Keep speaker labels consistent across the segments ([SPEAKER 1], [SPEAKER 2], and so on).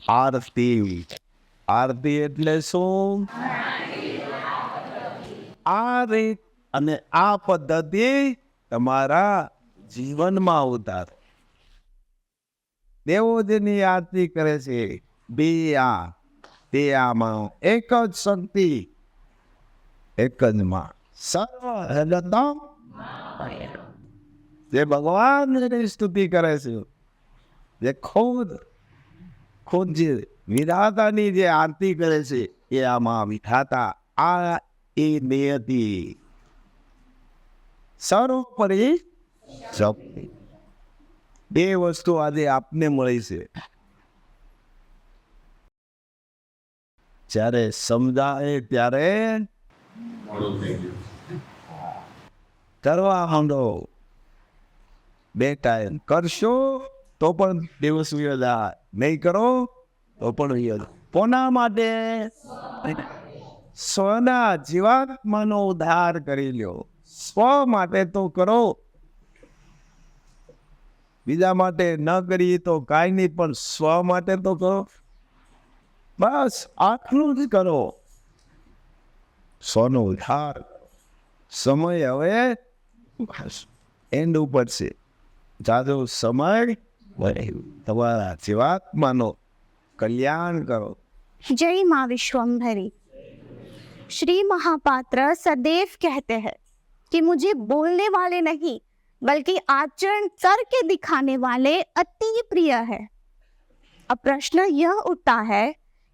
[SPEAKER 1] આરતી. આરતી એટલે શું? આ રીત અને આ પદ્ધતિ તમારા જીવનમાં ઉતારો. દેવોજીની આરતી કરે છે. બે તે આમાં એક જ શક્તિ, એક જ માં. સર્વતમ જે ભગવાનની સ્તુતિ કરે છે, જે ખુદ જે વિધાતાની જે આરતી કરે છે, એ આમાં વિધાતા આ એ નિયતિ સર્વોપરી શક્તિ. બે વસ્તુ આજે આપને મળી છે. જ્યારે સમજાય ત્યારે કરવા માંડો. બે ટાઈમ કરશો તો પણ દિવસ વિયો જાય, નહીં કરો તો પણ વિયો જાય. કોના માટે? સ્વના જીવાત્માનો ઉદ્ધાર કરી લ્યો. સ્વ માટે તો કરો, બીજા માટે ન કરીએ તો કાંઈ નહીં, પણ સ્વ માટે તો કરો. બસ આટલું જ કરો. સ્વનો ઉદ્ધાર. સમય હવે એન્ડ ઉપર છે. જાજો સમય તમારા જીવાત્માનો कल्याण करो.
[SPEAKER 2] जय माँ विश्वम्भरी। श्री महापात्र सदैव कहते हैं कि मुझे बोलने वाले नहीं बल्कि आचरण करके दिखाने वाले अति प्रिय है। अब प्रश्न यह उठता है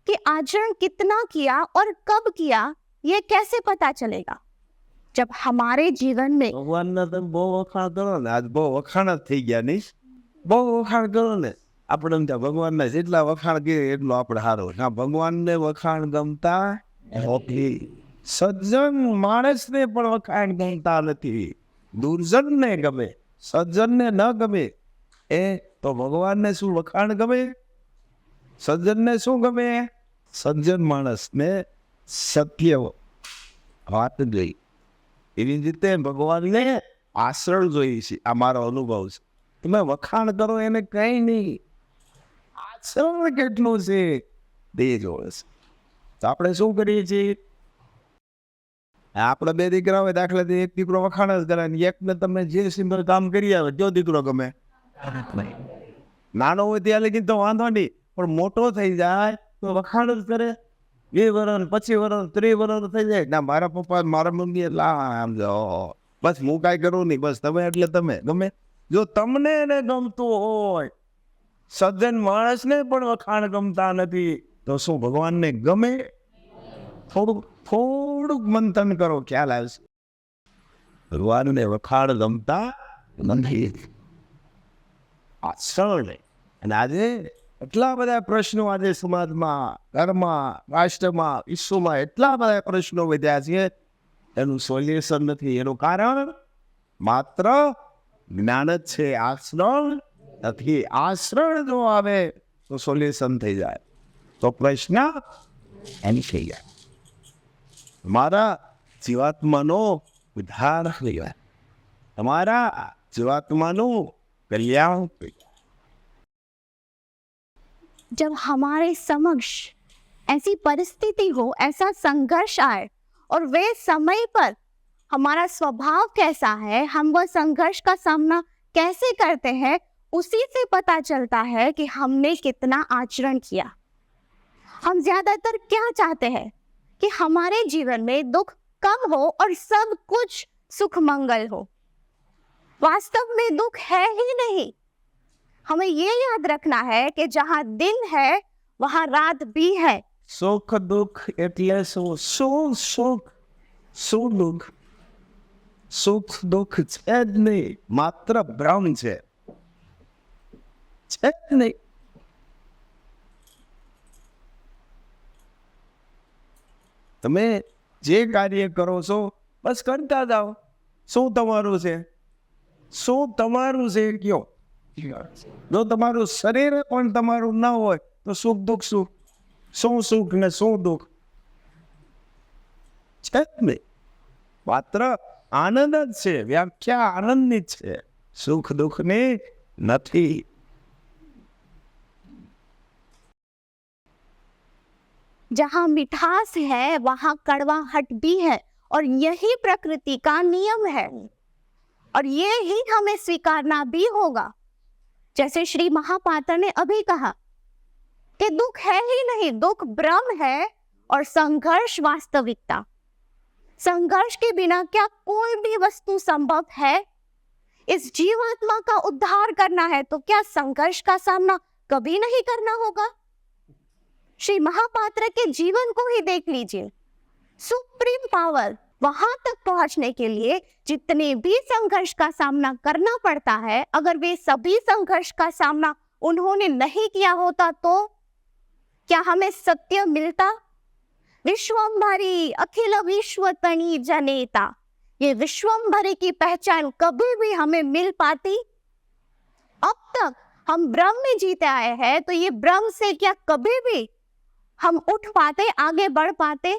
[SPEAKER 2] कि आचरण कितना किया और कब किया, ये कैसे पता चलेगा? जब हमारे जीवन में
[SPEAKER 1] भगवान तुम बહુ વખાણ કરો ને, આજ બહુ વખાણ જ થઈ ગયા નહીં. બહુ વખાણ કરો ને, આપણે એમ થાય ભગવાનને જેટલા વખાણ કરીએ એટલું આપણે સારું. ના, ભગવાનને વખાણ ગમતા નથી. સજ્જન માણસને પણ વખાણ ગમતા નથી. દુર્જનને ગમે, સજ્જનને ન ગમે. એ તો ભગવાનને શું વખાણ ગમે? સજ્જનને શું ગમે? સજ્જન માણસને સત્ય વાત જોઈ. એવી રીતે ભગવાનને આચરણ જોઈએ છે. આ મારો અનુભવ છે. તમે વખાણ કરો એને કઈ નહીં, આચરણ કેટલું છે તે જોવે છે. તો આપણે શું કરીએ છીએ? આપણે બે દીકરા હોય, દાખલાથી એક દીકરો વખાણ જ કરે, એકને તમે જે સિમ્પલ કામ કરી આવે જો દીકરો ગમે. નાનો હોય ત્યાં લગી તો વાંધો નહીં, પણ મોટો થઈ જાય તો વખાણ જ કરે. 2 વર્ષ, 25 વર્ષ, 30 વર્ષ થઈ જાય. ના, મારા પપ્પા મારા મમ્મી એટલે આમ જાઓ, બસ હું કાંઈ કરું નહીં, બસ તમે એટલે તમે ગમે. જો તમને એને ગમતું હોય, સજ્જન માણસને પણ વખાણ ગમતા નથી, તો શું ભગવાનને ગમે? થોડુંક મંથન કરો, ખ્યાલ આવશે. ભગવાનને વખાણ ગમતા નથી. આચરણ. અને આજે એટલા બધા પ્રશ્નો આજે સમાજમાં, ઘરમાં, રાષ્ટ્રમાં, વિશ્વમાં એટલા બધા પ્રશ્નો વધ્યા છે, એનું સોલ્યુશન નથી. એનું કારણ માત્ર જ્ઞાન જ છે, આચરણ નથી. આચરણ જો આવે તો સોલ્યુશન થઈ જાય, તો પ્રશ્ન એની થઈ જાય. તમારા જીવાત્માનો ઉદ્ધાર થઈ જાય, તમારા જીવાત્માનું કલ્યાણ થઈ જાય.
[SPEAKER 2] जब हमारे समक्ष ऐसी परिस्थिति हो, ऐसा संघर्ष आए और वे समय पर हमारा स्वभाव कैसा है, हम वह संघर्ष का सामना कैसे करते हैं, उसी से पता चलता है कि हमने कितना आचरण किया। हम ज्यादातर क्या चाहते हैं कि हमारे जीवन में दुख कम हो और सब कुछ सुख मंगल हो। वास्तव में दुख है ही नहीं। हमें ये याद रखना है कि जहां दिन है वहां रात भी है।
[SPEAKER 1] સુખ દુઃખ એટલે શું? શું સુખ, શું દુઃખ? સુખ દુઃખ છે જ નહીં, માત્ર ભ્રમ છે જ નહીં. તમે જે કાર્ય કરો છો બસ કરતા જાઓ. શું તમારું છે? શું તમારું છે કયો? જો તમારું શરીર પણ તમારું ન હોય તો સુખ દુઃખ શું સુખ ને શું દુઃખ છે જ નહીં. માત્ર આનંદ જ છે. વ્યાખ્યા આનંદની જ છે, સુખ દુઃખની નથી.
[SPEAKER 2] जहाँ मिठास है वहाँ कड़वाहट भी है, और यही प्रकृति का नियम है, और ये ही हमें स्वीकारना भी होगा। जैसे श्री महापात्र ने अभी कहा कि दुख है ही नहीं, दुख भ्रम है और संघर्ष वास्तविकता। संघर्ष के बिना क्या कोई भी वस्तु संभव है? इस जीवात्मा का उद्धार करना है तो क्या संघर्ष का सामना कभी नहीं करना होगा? श्री महापात्र के जीवन को ही देख लीजिए। सुप्रीम पावर, वहां तक पहुंचने के लिए जितने भी संघर्ष का सामना करना पड़ता है, अगर वे सभी संघर्ष का सामना उन्होंने नहीं किया होता तो क्या हमें सत्य मिलता? विश्वम्भरी अखिल विश्व तनी जनेता, ये विश्वम्भरी की पहचान कभी भी हमें मिल पाती? अब तक हम भ्रम में जीते आए हैं, तो ये भ्रम से क्या कभी भी हम उठ पाते, आगे बढ़ पाते?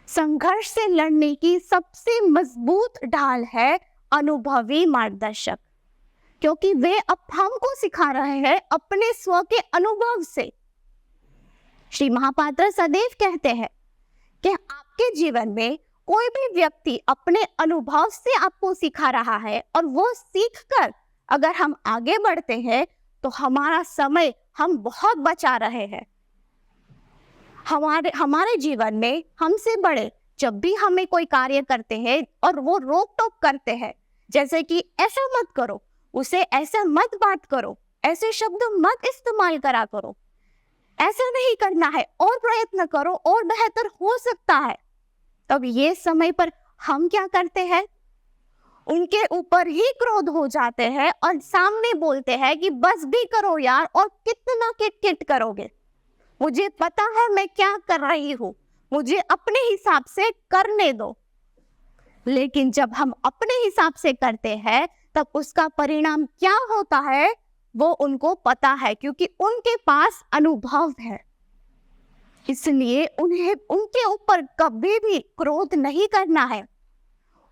[SPEAKER 2] संघर्ष से लड़ने की सबसे मजबूत ढाल है अनुभवी मार्गदर्शक, क्योंकि वे अब हमको सिखा रहे हैं अपने स्व के अनुभव से। श्री महापात्र सदैव कहते हैं कि आपके जीवन में कोई भी व्यक्ति अपने अनुभव से आपको सिखा रहा है, और वो सीखकर अगर हम आगे बढ़ते हैं तो हमारा समय हम बहुत बचा रहे हैं। हमारे जीवन में हमसे बड़े जब भी हमें कोई कार्य करते हैं और वो रोक टोक करते हैं, जैसे कि ऐसा मत करो, उसे ऐसा मत बात करो, ऐसे शब्द मत इस्तेमाल करा करो, ऐसा नहीं करना है, और प्रयत्न करो, और बेहतर हो सकता है, तब ये समय पर हम क्या करते हैं? उनके ऊपर ही क्रोध हो जाते हैं और सामने बोलते हैं कि बस भी करो यार, और कितना किट करोगे, मुझे पता है मैं क्या कर रही हूँ, मुझे अपने हिसाब से करने दो। लेकिन जब हम अपने हिसाब से करते हैं तब उसका परिणाम क्या होता है वो उनको पता है, क्योंकि उनके पास अनुभव है। इसलिए उन्हें उनके ऊपर कभी भी क्रोध नहीं करना है,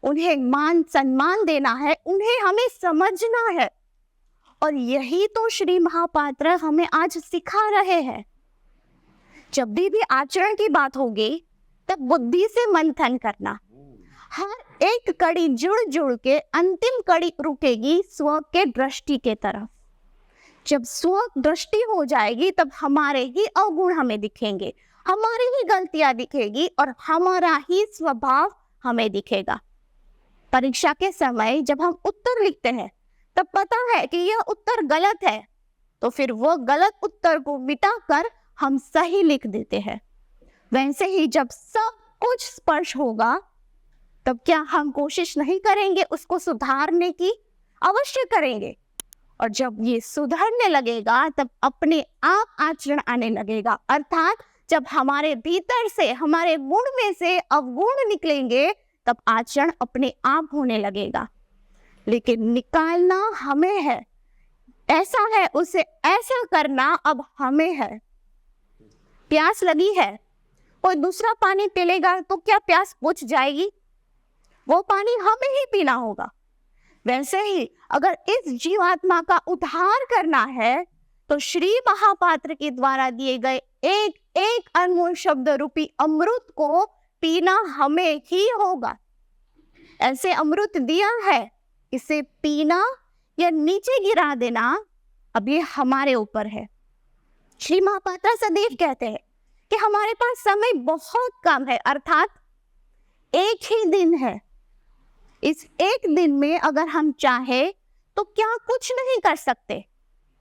[SPEAKER 2] उन्हें मान सम्मान देना है, उन्हें हमें समझना है। और यही तो श्री महापात्र हमें आज सिखा रहे हैं। जब भी आचरण की बात होगी तब बुद्धि से मंथन करना, हर एक कड़ी जुड़ जुड़ के अंतिम कड़ी रुकेगी स्व के दृष्टि के तरफ। जब स्व दृष्टि हो जाएगी तब हमारे ही अवगुण हमें दिखेंगे, हमारी ही गलतियां दिखेगी, और हमारा ही स्वभाव हमें दिखेगा। परीक्षा के समय जब हम उत्तर लिखते हैं तब पता है कि यह उत्तर गलत है, तो फिर वो गलत उत्तर को मिटाकर हम सही लिख देते हैं। वैसे ही जब सब कुछ स्पर्श होगा तब क्या हम कोशिश नहीं करेंगे उसको सुधारने की? अवश्य करेंगे। और जब ये सुधरने लगेगा तब अपने आप आचरण आने लगेगा, अर्थात जब हमारे भीतर से, हमारे गुण में से अवगुण निकलेंगे तब आचरण अपने आप होने लगेगा। लेकिन निकालना हमें है, ऐसा है उसे ऐसा करना अब हमें है। प्यास लगी है, कोई दूसरा पानी पी लेगा तो क्या प्यास बुझ जाएगी? वो पानी हमें ही पीना होगा। वैसे ही अगर इस जीवात्मा का उद्धार करना है तो श्री महापात्र के द्वारा दिए गए एक एक अनमोल शब्द रूपी अमृत को पीना हमें ही होगा। ऐसे अमृत दिया है, इसे पीना या नीचे गिरा देना अब ये हमारे ऊपर है। श्री महापात्र सदैव कहते हैं कि हमारे पास समय बहुत कम है, अर्थात एक ही दिन है। इस एक दिन में अगर हम चाहे तो क्या कुछ नहीं कर सकते।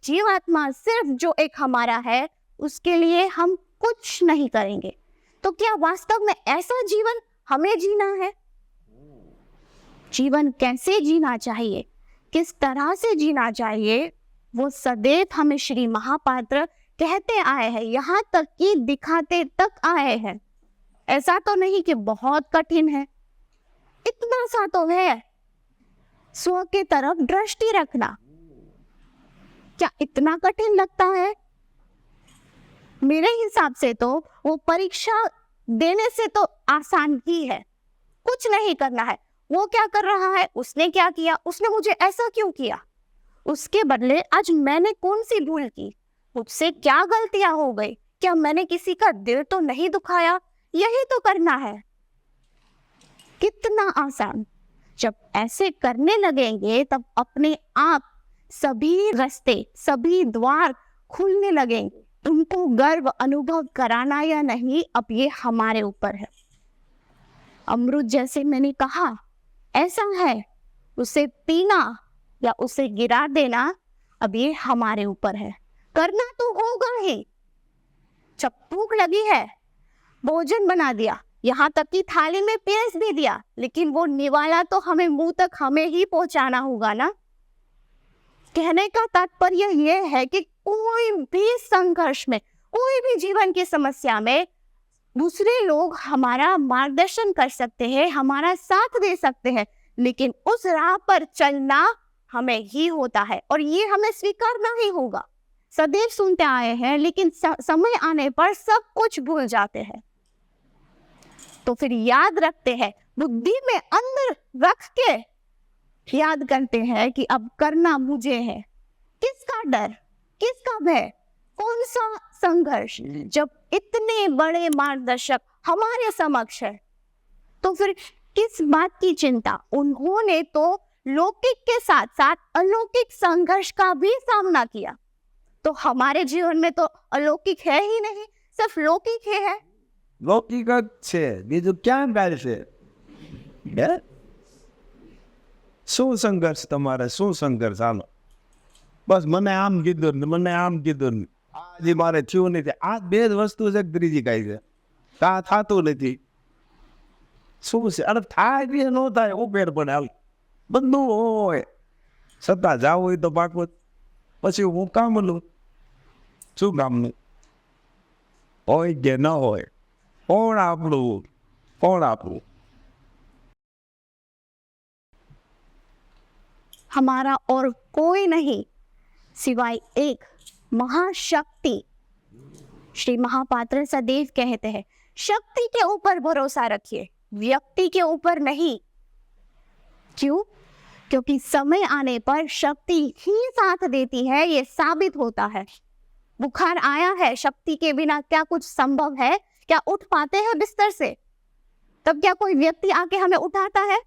[SPEAKER 2] जीवात्मा सिर्फ जो एक हमारा है उसके लिए हम कुछ नहीं करेंगे। तो क्या वास्तव में ऐसा जीवन हमें जीना है? जीवन कैसे जीना चाहिए, किस तरह से जीना चाहिए, वो सदैव हमें श्री महापात्र कहते आए हैं, यहाँ तक कि दिखाते तक आए हैं। ऐसा तो नहीं कि बहुत कठिन है, इतना सा तो है। स्व के तरफ दृष्टि रखना क्या इतना कठिन लगता है? मेरे हिसाब से तो वो परीक्षा देने से तो आसान ही है, कुछ नहीं करना है। वो क्या कर रहा है, उसने क्या किया, उसने मुझे ऐसा क्यों किया, उसके बदले आज मैंने कौन सी भूल की, मुझसे क्या गलतियां हो गई, क्या मैंने किसी का दिल तो नहीं दुखाया, यही तो करना है। कितना आसान। जब ऐसे करने लगेंगे तब अपने आप सभी रास्ते, सभी द्वार खुलने लगेंगे। तुमको गर्व अनुभव कराना या नहीं, अब ये हमारे ऊपर है। अमृत जैसे मैंने कहा ऐसा है, उसे पीना या उसे गिरा देना अब ये हमारे ऊपर है। करना तो होगा ही। जब भूख लगी है, भोजन बना दिया, यहाँ तक कि थाली में पेश भी दिया, लेकिन वो निवाला तो हमें मुंह तक हमें ही पहुंचाना होगा ना। कहने का तात्पर्य यह है कि कोई भी संघर्ष में, कोई भी जीवन की समस्या में दूसरे लोग हमारा मार्गदर्शन कर सकते हैं, हमारा साथ दे सकते हैं, लेकिन उस राह पर चलना हमें ही होता है और ये हमें स्वीकारना ही होगा। सदैव सुनते आए हैं, लेकिन समय आने पर सब कुछ भूल जाते हैं। तो फिर याद रखते हैं, बुद्धि में अंदर रख के याद करते हैं कि अब करना मुझे है। किसका डर, किसका भय, कौन सा संघर्ष, जब इतने बड़े मार्गदर्शक हमारे समक्ष है, तो फिर किस बात की चिंता। उन्होंने तो लौकिक के साथ साथ अलौकिक संघर्ष का भी सामना किया, तो हमारे जीवन में तो अलौकिक है ही नहीं, सिर्फ लौकिक ही है।
[SPEAKER 1] लौकिक જ છે, બીજું ક્યાં ગાય છે? હે? શું સંઘર્ષ તમારે, શું સંઘર્ષ? હાલો બસ મને આમ કીધું ને મને આમ કીધું ને આજે મારે થયું નથી, આ બે જ વસ્તુ છે. ત્રીજી કાંઈ છે કા થતું નથી. શું છે? અરે થાય બી ન થાય, ઉભેર પડે. હાલ બધું હોય છતાં જાવ હોય તો પાકું. પછી હું કામનું શું કામનું હોય કે ન હોય, કોણ આપણું, કોણ આપણું?
[SPEAKER 2] हमारा और कोई नहीं सिवाय एक महाशक्ति। श्री महापात्र सदैव कहते हैं, शक्ति के ऊपर भरोसा रखिए, व्यक्ति के ऊपर नहीं। क्यों? क्योंकि समय आने पर शक्ति ही साथ देती है, ये साबित होता है। बुखार आया है, शक्ति के बिना क्या कुछ संभव है? क्या उठ पाते हैं बिस्तर से? तब क्या कोई व्यक्ति आके हमें उठाता है?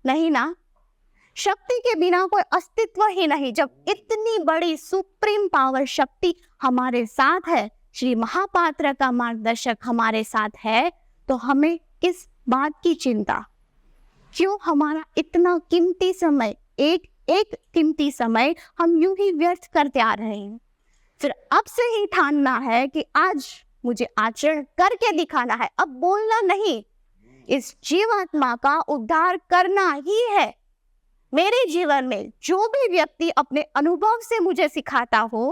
[SPEAKER 2] नहीं ना। शक्ति के बिना कोई अस्तित्व ही नहीं। जब इतनी बड़ी सुप्रीम पावर शक्ति हमारे साथ है, श्री महापात्र का मार्गदर्शक हमारे साथ है, तो हमें किस बात की चिंता? क्यों हमारा इतना कीमती समय, एक एक कीमती समय हम यूं ही व्यर्थ करते आ रहे हैं? फिर अब से ही ठानना है कि आज मुझे आचरण करके दिखाना है, अब बोलना नहीं। इस जीवात्मा का उद्धार करना ही है। मेरे जीवन में जो भी व्यक्ति अपने अनुभव से मुझे सिखाता हो,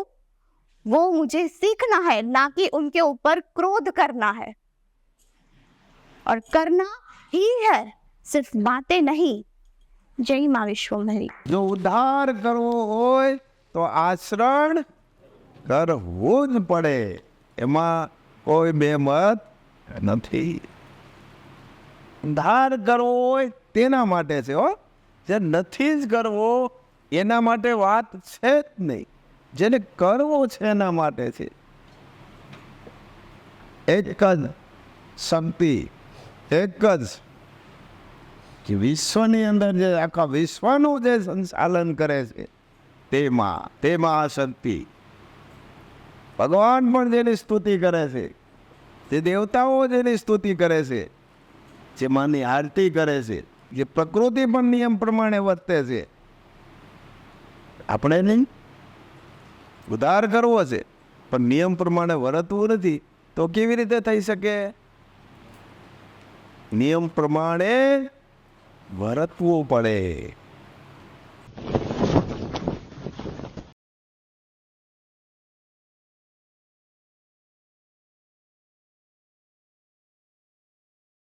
[SPEAKER 2] वो मुझे सीखना है, ना कि उनके ऊपर क्रोध करना है। और करना ही है, सिर्फ बातें नहीं। जय मां विश्वमरी।
[SPEAKER 1] જો ઉદ્ધાર કરવો હોય તો આચરણ કરવું જ પડે, એમાં કોઈ બેમત નથી. ઉદ્ધાર કરવો હોય તેના માટે છે હો, જે નથી જ કરવો એના માટે વાત છે જ નહીં. જેને કરવો છે એના માટે છે. એક જ શક્તિ, એક જ કે વિશ્વની અંદર જે આખા વિશ્વનું જે સંચાલન કરે છે તેમાં આ શક્તિ. ભગવાન પણ જેની સ્તુતિ કરે છે, જે દેવતાઓ જેની સ્તુતિ કરે છે, જે માની આરતી કરે છે, જે પ્રકૃતિ પણ નિયમ પ્રમાણે વર્તે છે, આપણે નહીં. ઉદ્ધાર કરવો છે પણ નિયમ પ્રમાણે વર્તવું નથી, તો કેવી રીતે થઈ શકે? નિયમ પ્રમાણે વર્તવું પડે.